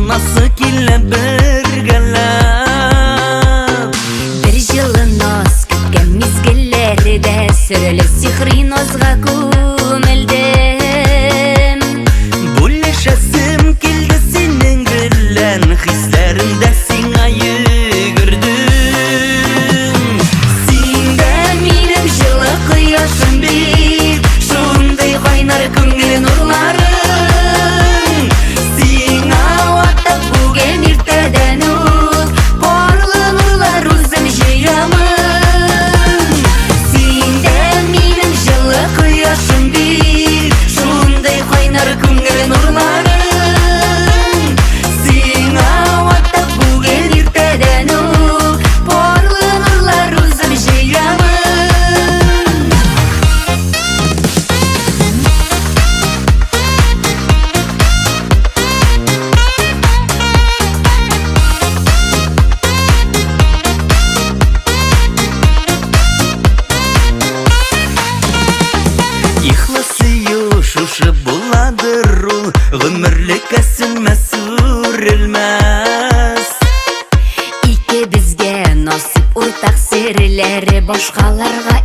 анасы келе біргелеп. Бір жылы наз күткен мезгіллерде сүрілі сихри назға көмілдім. Бөлешесім келді сенің білен, хислерімді сеңа югірдім. Сенде менің жылы құяшым бит, шуындай қайнар көңіл нұрларың. Сеңа Атап бүгін ертеден ұт, барлы нұрлар өзім жиямын. Сенде менің жылы құяшым бит, шуындай қайнар көңіл нұрларың. сеңа Атап бүгін ертеден ұт, барлы нұрлар өзім жиямын. Ихласыю шушы буладыр ул, гомерлек әсенмә сүрелмәс. Ике бізге насип уртақ серілері, башқаларға